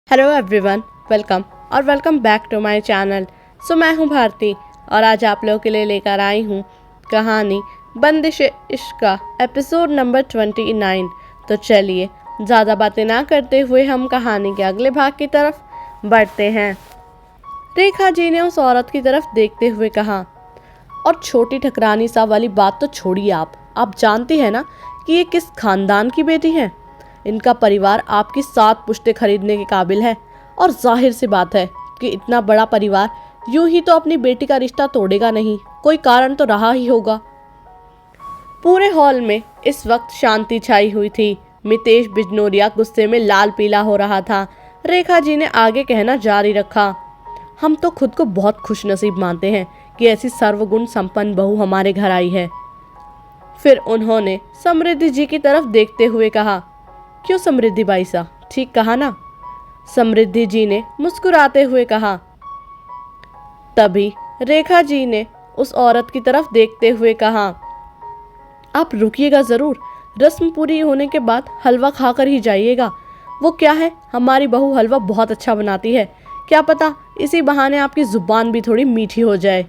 Hello everyone, welcome back to my channel. मैं हूं भारती और आज आप लोगों के लिए लेकर आई हूं कहानी बंदिश इश्क का एपिसोड नंबर 29। तो चलिए ज़्यादा बातें ना करते हुए हम कहानी के अगले भाग की तरफ बढ़ते हैं। रेखा जी ने उस औरत की तरफ देखते हुए कहा, और छोटी ठकरानी सा वाली बात तो छोड़िए, आप जानती हैं ना कि ये किस खानदान की बेटी है। इनका परिवार आपकी 7 पुश्तें खरीदने के काबिल है और जाहिर सी बात है कि इतना बड़ा परिवार यूं ही तो अपनी बेटी का रिश्ता तोड़ेगा नहीं, कोई कारण तो रहा ही होगा। पूरे हॉल में इस वक्त शांति छाई हुई थी। मितेश बिजनोरिया गुस्से में लाल पीला हो रहा था। रेखा जी ने आगे कहना जारी रखा, हम तो खुद को बहुत खुशनसीब मानते हैं कि ऐसी सर्वगुण संपन्न बहू हमारे घर आई है। फिर उन्होंने समृद्धि जी की तरफ देखते हुए कहा, क्यों समृद्धि बाई सा, ठीक कहा ना? समृद्धि जी ने मुस्कुराते हुए कहा। तभी रेखा जी ने उस औरत की तरफ देखते हुए कहा, आप रुकिएगा ज़रूर, रस्म पूरी होने के बाद हलवा खाकर ही जाइएगा। वो क्या है, हमारी बहू हलवा बहुत अच्छा बनाती है, क्या पता इसी बहाने आपकी ज़ुबान भी थोड़ी मीठी हो जाए।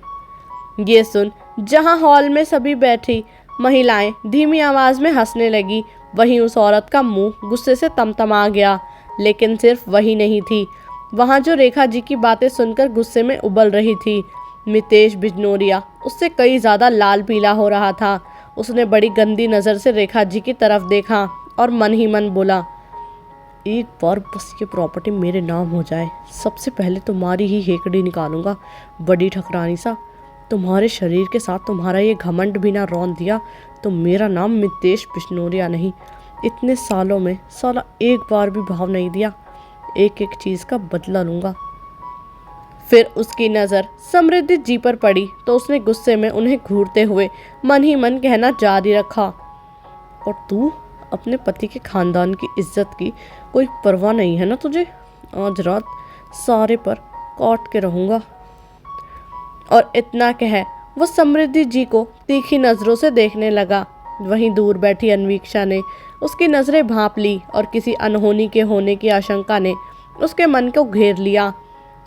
ये सुन जहाँ हॉल में सभी बैठी महिलाएं धीमी आवाज़ में हंसने लगी, वहीं उस औरत का मुंह गुस्से से तमतमा गया। लेकिन सिर्फ वही नहीं थी, वहाँ जो रेखा जी की बातें सुनकर गुस्से में उबल रही थी, मितेश बिजनोरिया उससे कई ज़्यादा लाल पीला हो रहा था। उसने बड़ी गंदी नज़र से रेखा जी की तरफ देखा और मन ही मन बोला, एक बार बस ये प्रॉपर्टी मेरे नाम हो जाए, सबसे पहले तुम्हारी ही हेकड़ी निकालूंगा। बड़ी ठकरानी सा, तुम्हारे शरीर के साथ तुम्हारा ये घमंड भी ना रौंद दिया तो मेरा नाम मितेश बिश्नोरिया नहीं। इतने सालों में साला एक बार भी भाव नहीं दिया, एक एक चीज़ का बदला लूँगा। फिर उसकी नज़र समृद्धि जी पर पड़ी तो उसने गुस्से में उन्हें घूरते हुए मन ही मन कहना जारी रखा, और तू अपने पति के खानदान की इज्जत की कोई परवाह नहीं है ना तुझे? आज रात सारे पर काट के रहूँगा। और इतना कह वो समृद्धि जी को तीखी नज़रों से देखने लगा। वहीं दूर बैठी अन्वीक्षा ने उसकी नज़रें भांप ली और किसी अनहोनी के होने की आशंका ने उसके मन को घेर लिया।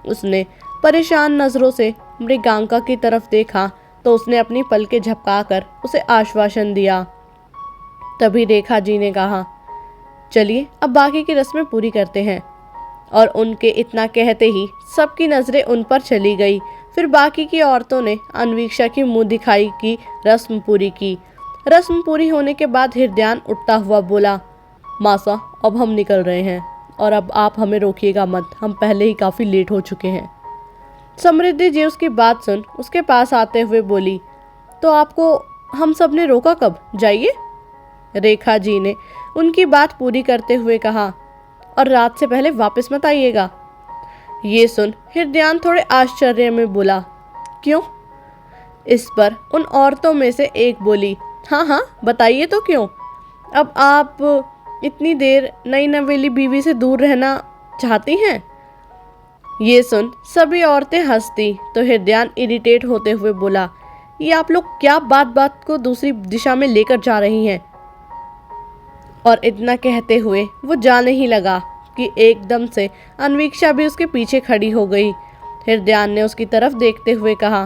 उसने परेशान नज़रों से मृगांका की तरफ देखा तो उसने अपनी पलकें झपकाकर उसे आश्वासन दिया। तभी रेखा जी ने कहा, चलिए अब बाकी की रस्में पूरी करते हैं। और उनके इतना कहते ही सबकी नज़रें उन पर चली गई। फिर बाकी की औरतों ने अन्वीक्षा की मुंह दिखाई की रस्म पूरी की। रस्म पूरी होने के बाद हृदयान उठता हुआ बोला, मासा अब हम निकल रहे हैं और अब आप हमें रोकिएगा मत, हम पहले ही काफ़ी लेट हो चुके हैं। समृद्धि जी उसकी बात सुन उसके पास आते हुए बोली, तो आपको हम सब ने रोका कब, जाइए। रेखा जी ने उनकी बात पूरी करते हुए कहा, और रात से पहले वापस मत आइएगा। ये सुन हृदयान थोड़े आश्चर्य में बोला, क्यों? इस पर उन औरतों में से एक बोली, हाँ हाँ बताइए तो क्यों? अब आप इतनी देर नई नवेली बीवी से दूर रहना चाहती हैं? ये सुन सभी औरतें हंसती तो हृदयान इरिटेट होते हुए बोला, ये आप लोग क्या बात बात को दूसरी दिशा में लेकर जा रही हैं? और इतना कहते हुए वो जाने ही लगा कि एकदम से अन्वीक्षा भी उसके पीछे खड़ी हो गई। हृदयान ने उसकी तरफ देखते हुए कहा,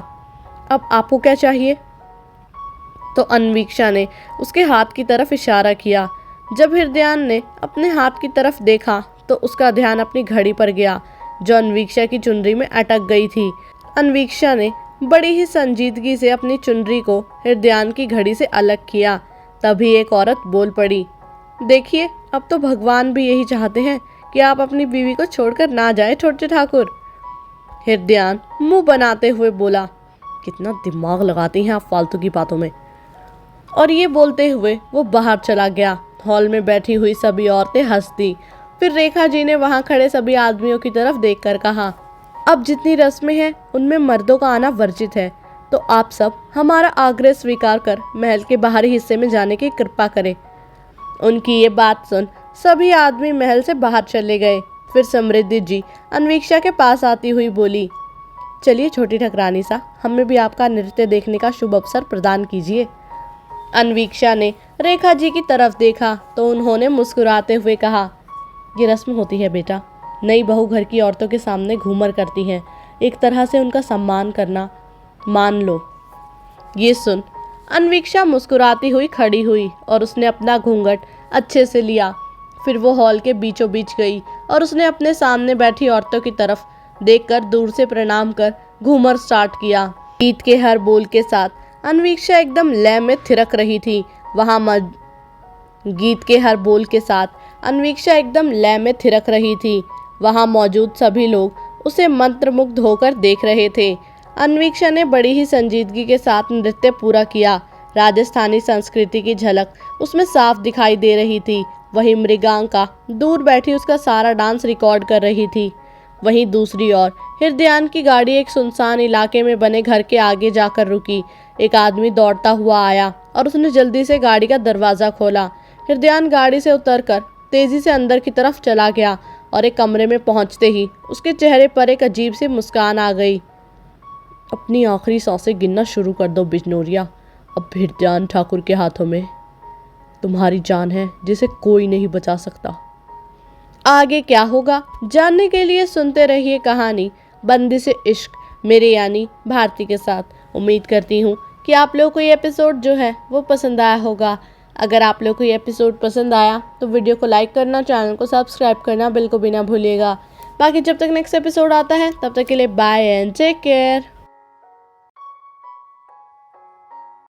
अब आपको क्या चाहिए? तो अन्वीक्षा ने उसके हाथ की तरफ इशारा किया। जब हृदयान ने अपने हाथ की तरफ देखा तो उसका ध्यान अपनी घड़ी पर गया जो अन्वीक्षा की चुनरी में अटक गई थी। अन्वीक्षा ने बड़ी ही संजीदगी से अपनी चुनरी को हृदयान की घड़ी से अलग किया। तभी एक औरत बोल पड़ी, देखिए अब तो भगवान भी यही चाहते हैं कि आप अपनी बीवी को छोड़कर ना जाए छोटे ठाकुर। हृदयान मुंह बनाते हुए बोला, कितना दिमाग लगाती हैं आप फालतू की बातों में। और ये बोलते हुए वो बाहर चला गया। हॉल में बैठी हुई सभी औरतें हंसती। फिर रेखा जी ने वहाँ खड़े सभी आदमियों की तरफ देखकर कहा, अब जितनी रस्में हैं उनमें मर्दों का आना वर्जित है, तो आप सब हमारा आग्रह स्वीकार कर महल के बाहरी हिस्से में जाने की कृपा करें। उनकी ये बात सुन सभी आदमी महल से बाहर चले गए। फिर समृद्धि जी अन्वीक्षा के पास आती हुई बोली, चलिए छोटी ठकरानी सा, हमें भी आपका नृत्य देखने का शुभ अवसर प्रदान कीजिए। अन्वीक्षा ने रेखा जी की तरफ देखा तो उन्होंने मुस्कुराते हुए कहा, ये रस्म होती है बेटा, नई बहू घर की औरतों के सामने घूमर करती हैं, एक तरह से उनका सम्मान करना मान लो। ये सुन अन्वीक्षा मुस्कुराती हुई खड़ी हुई और उसने अपना घूंघट अच्छे से लिया। फिर वो हॉल के बीचों बीच गई और उसने अपने सामने बैठी औरतों की तरफ देखकर दूर से प्रणाम कर घूमर स्टार्ट किया। गीत के हर बोल के साथ अन्वीक्षा एकदम लय में थिरक रही थी। गीत के हर बोल के साथ अन्वीक्षा एकदम लय में थिरक रही थी। वहाँ मौजूद सभी लोग उसे मंत्रमुग्ध होकर देख रहे थे। अन्वीक्षा ने बड़ी ही संजीदगी के साथ नृत्य पूरा किया। राजस्थानी संस्कृति की झलक उसमें साफ दिखाई दे रही थी। वहीं मृगांका दूर बैठी उसका सारा डांस रिकॉर्ड कर रही थी। वहीं दूसरी ओर हृदयान की गाड़ी एक सुनसान इलाके में बने घर के आगे जाकर रुकी। एक आदमी दौड़ता हुआ आया और उसने जल्दी से गाड़ी का दरवाज़ा खोला। हृदयान गाड़ी से उतरकर तेजी से अंदर की तरफ चला गया और एक कमरे में पहुंचते ही उसके चेहरे पर एक अजीब सी मुस्कान आ गई। अपनी आखिरी सांसें गिनना शुरू कर दो बिजनौरिया। अब हृदयान ठाकुर के हाथों में तुम्हारी जान है, जिसे कोई नहीं बचा सकता। आगे क्या होगा जानने के लिए सुनते रहिए कहानी बंदिश इश्क मेरे यानी भारती के साथ। उम्मीद करती हूँ कि आप लोगों को ये एपिसोड जो है वो पसंद आया होगा। अगर आप लोगों को ये एपिसोड पसंद आया तो वीडियो को लाइक करना, चैनल को सब्सक्राइब करना बिल्कुल भी ना भूलिएगा। बाकी जब तक नेक्स्ट एपिसोड आता है तब तक के लिए बाय एंड टेक केयर।